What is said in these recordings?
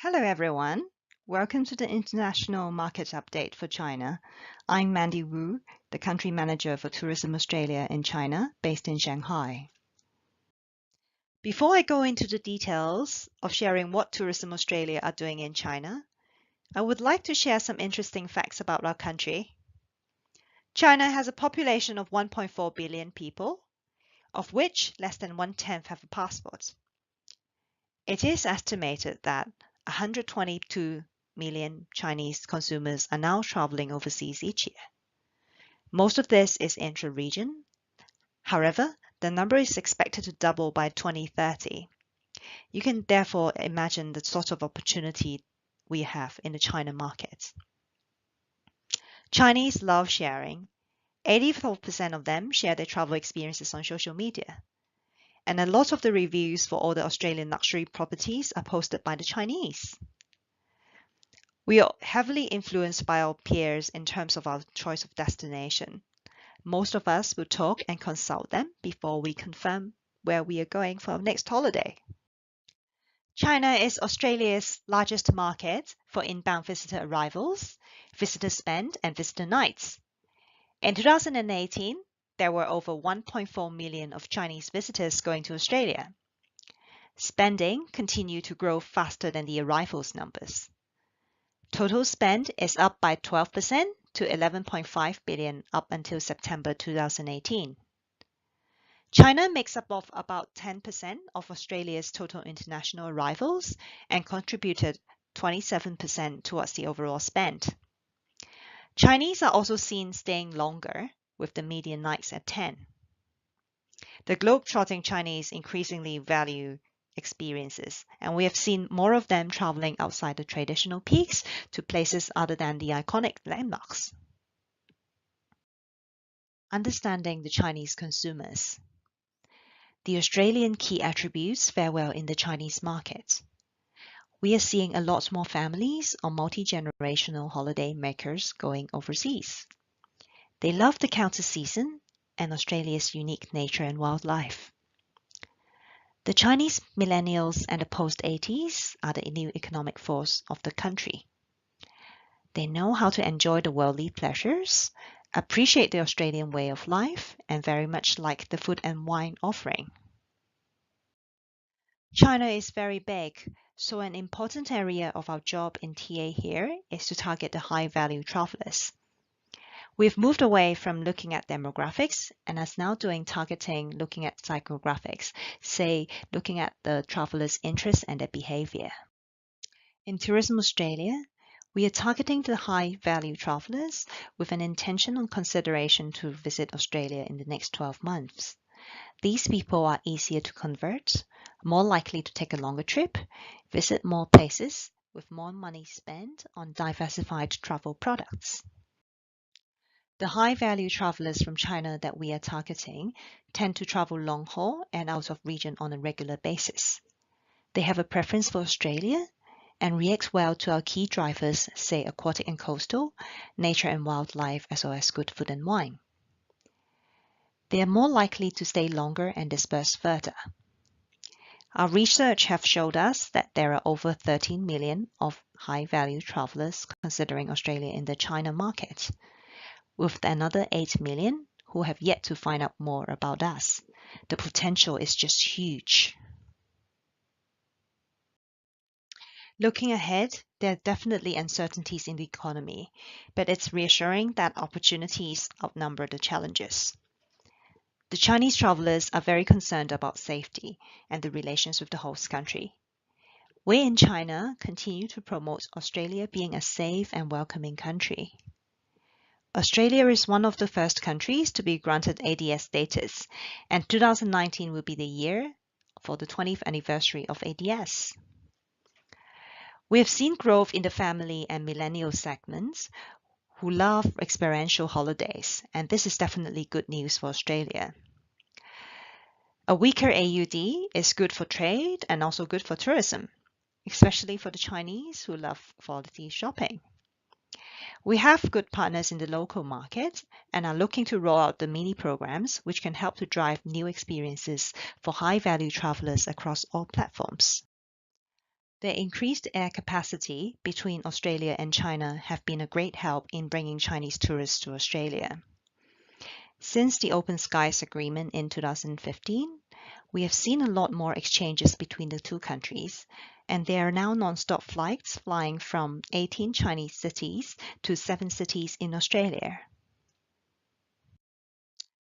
Hello, everyone. Welcome to the International Market Update for China. I'm Mandy Wu, the Country Manager for Tourism Australia in China, based in Shanghai. Before I go into the details of sharing what Tourism Australia are doing in China, I would like to share some interesting facts about our country. China has a population of 1.4 billion people, of which less than 1/10 have a passport. It is estimated that 122 million Chinese consumers are now traveling overseas each year. Most of this is intra-region. However, the number is expected to double by 2030. You can therefore imagine the sort of opportunity we have in the China market. Chinese love sharing. 84% of them share their travel experiences on social media. And a lot of the reviews for all the Australian luxury properties are posted by the Chinese. We are heavily influenced by our peers in terms of our choice of destination. Most of us will talk and consult them before we confirm where we are going for our next holiday. China is Australia's largest market for inbound visitor arrivals, visitor spend, and visitor nights. In 2018, there were over 1.4 million of Chinese visitors going to Australia. Spending continued to grow faster than the arrivals numbers. Total spend is up by 12% to 11.5 billion up until September 2018. China makes up of about 10% of Australia's total international arrivals and contributed 27% towards the overall spend. Chinese are also seen staying longer, with the median nights at 10. The globe-trotting Chinese increasingly value experiences, and we have seen more of them traveling outside the traditional peaks to places other than the iconic landmarks. Understanding the Chinese consumers. The Australian key attributes fare well in the Chinese market. We are seeing a lot more families or multi-generational holiday makers going overseas. They love the counter season and Australia's unique nature and wildlife. The Chinese millennials and the post-80s are the new economic force of the country. They know how to enjoy the worldly pleasures, appreciate the Australian way of life, and very much like the food and wine offering. China is very big, so an important area of our job in TA here is to target the high-value travelers. We've moved away from looking at demographics and are now doing targeting looking at psychographics, say looking at the travelers' interests and their behavior. In Tourism Australia, we are targeting the high-value travelers with an intention on consideration to visit Australia in the next 12 months. These people are easier to convert, more likely to take a longer trip, visit more places, with more money spent on diversified travel products. The high-value travelers from China that we are targeting tend to travel long haul and out of region on a regular basis. They have a preference for Australia and react well to our key drivers, say aquatic and coastal, nature and wildlife, as well as good food and wine. They are more likely to stay longer and disperse further. Our research have showed us that there are over 13 million of high-value travelers considering Australia in the China market, with another 8 million who have yet to find out more about us. The potential is just huge. Looking ahead, there are definitely uncertainties in the economy, but it's reassuring that opportunities outnumber the challenges. The Chinese travelers are very concerned about safety and the relations with the host country. We in China continue to promote Australia being a safe and welcoming country. Australia is one of the first countries to be granted ADS status, and 2019 will be the year for the 20th anniversary of ADS. We have seen growth in the family and millennial segments who love experiential holidays, and this is definitely good news for Australia. A weaker AUD is good for trade and also good for tourism, especially for the Chinese who love quality shopping. We have good partners in the local market and are looking to roll out the mini programs which can help to drive new experiences for high-value travelers across all platforms. The increased air capacity between Australia and China have been a great help in bringing Chinese tourists to Australia. Since the Open Skies Agreement in 2015, we have seen a lot more exchanges between the two countries, and there are now non-stop flights flying from 18 Chinese cities to 7 cities in Australia.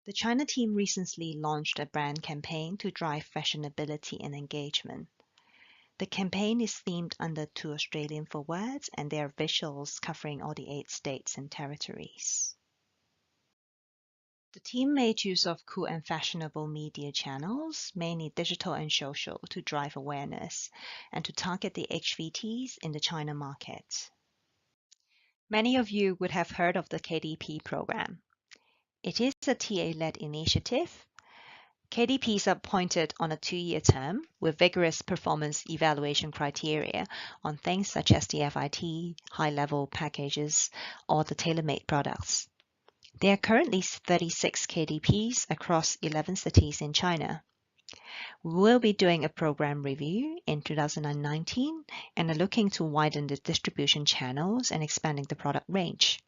The China team recently launched a brand campaign to drive fashionability and engagement. The campaign is themed under Two Australian for Words, and there are visuals covering all the 8 states and territories. The team made use of cool and fashionable media channels, mainly digital and social, to drive awareness and to target the HVTs in the China market. Many of you would have heard of the KDP program. It is a TA-led initiative. KDPs are appointed on a 2-year term with vigorous performance evaluation criteria on things such as the FIT, high-level packages, or the tailor-made products. There are currently 36 KDPs across 11 cities in China. We will be doing a program review in 2019 and are looking to widen the distribution channels and expanding the product range.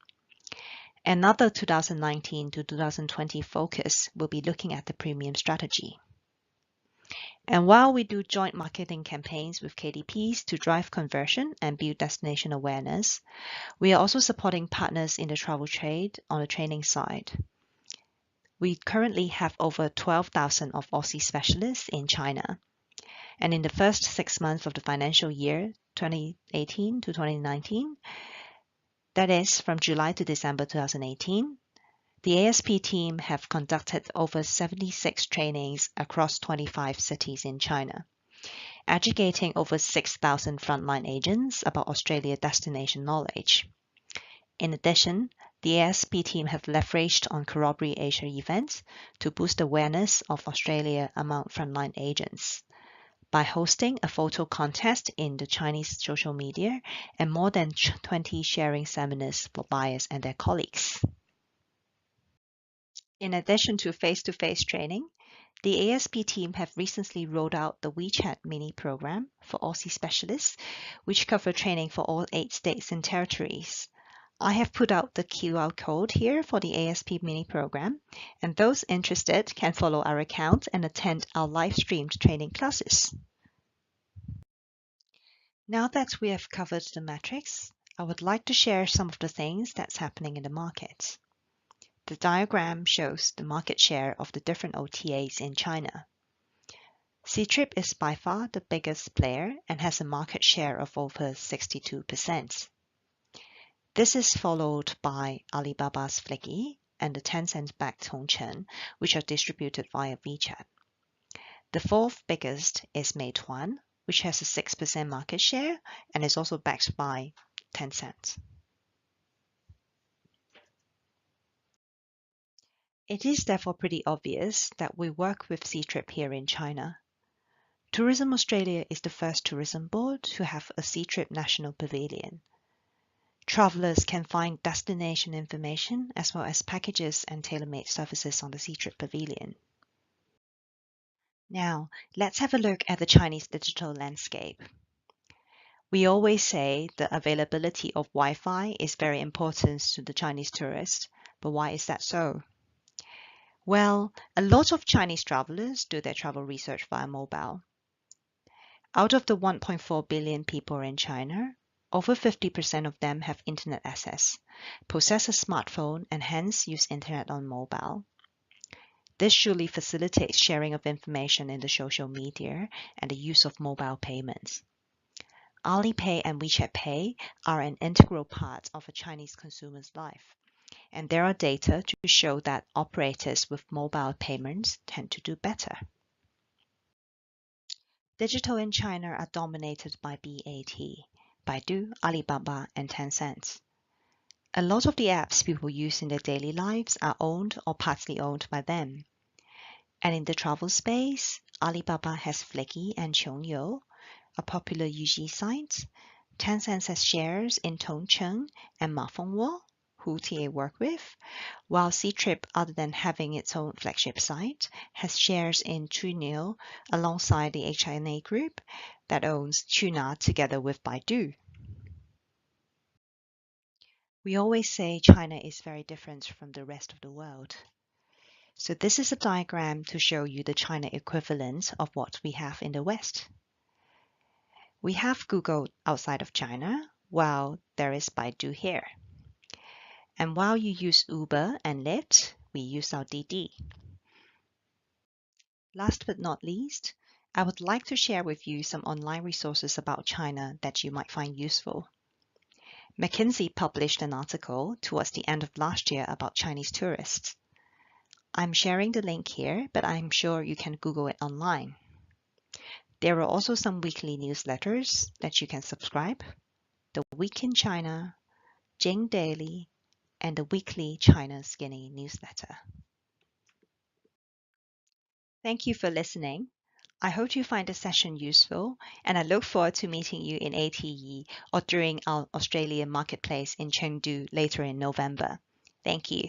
Another 2019 to 2020 focus will be looking at the premium strategy. And while we do joint marketing campaigns with KDPs to drive conversion and build destination awareness, we are also supporting partners in the travel trade on the training side. We currently have over 12,000 of Aussie specialists in China. And in the first 6 months of the financial year, 2018 to 2019, that is from July to December 2018, the ASP team have conducted over 76 trainings across 25 cities in China, educating over 6,000 frontline agents about Australia destination knowledge. In addition, the ASP team have leveraged on Corroboree Asia events to boost awareness of Australia among frontline agents by hosting a photo contest in the Chinese social media and more than 20 sharing seminars for buyers and their colleagues. In addition to face-to-face training, the ASP team have recently rolled out the WeChat mini program for Aussie specialists, which cover training for all 8 states and territories. I have put out the QR code here for the ASP mini program, and those interested can follow our account and attend our live-streamed training classes. Now that we have covered the metrics, I would like to share some of the things that's happening in the market. The diagram shows the market share of the different OTAs in China. Ctrip is by far the biggest player and has a market share of over 62%. This is followed by Alibaba's Fliggy and the Tencent-backed Tongcheng, which are distributed via WeChat. The fourth biggest is Meituan, which has a 6% market share and is also backed by Tencent. It is therefore pretty obvious that we work with Ctrip here in China. Tourism Australia is the first tourism board to have a Ctrip National Pavilion. Travelers can find destination information as well as packages and tailor-made services on the Ctrip Pavilion. Now, let's have a look at the Chinese digital landscape. We always say the availability of Wi-Fi is very important to the Chinese tourist, but why is that so? Well, a lot of Chinese travelers do their travel research via mobile. Out of the 1.4 billion people in China, over 50% of them have internet access, possess a smartphone, and hence use internet on mobile. This surely facilitates sharing of information in the social media and the use of mobile payments. Alipay and WeChat Pay are an integral part of a Chinese consumer's life, and there are data to show that operators with mobile payments tend to do better. Digital in China are dominated by BAT, Baidu, Alibaba, and Tencent. A lot of the apps people use in their daily lives are owned or partly owned by them. And in the travel space, Alibaba has Fliggy and Qiongyu, a popular Yuji site. Tencent has shares in Tongcheng and Mafengwo, who TA work with, while Ctrip, other than having its own flagship site, has shares in Tuniu alongside the HNA Group, that owns Qunar together with Baidu. We always say China is very different from the rest of the world. So this is a diagram to show you the China equivalent of what we have in the West. We have Google outside of China, while there is Baidu here. And while you use Uber and Lyft, we use our Didi. Last but not least, I would like to share with you some online resources about China that you might find useful. McKinsey published an article towards the end of last year about Chinese tourists. I'm sharing the link here, but I'm sure you can Google it online. There are also some weekly newsletters that you can subscribe. The Week in China, Jing Daily, and the weekly China Skinny newsletter. Thank you for listening. I hope you find the session useful, and I look forward to meeting you in ATE or during our Australian marketplace in Chengdu later in November. Thank you.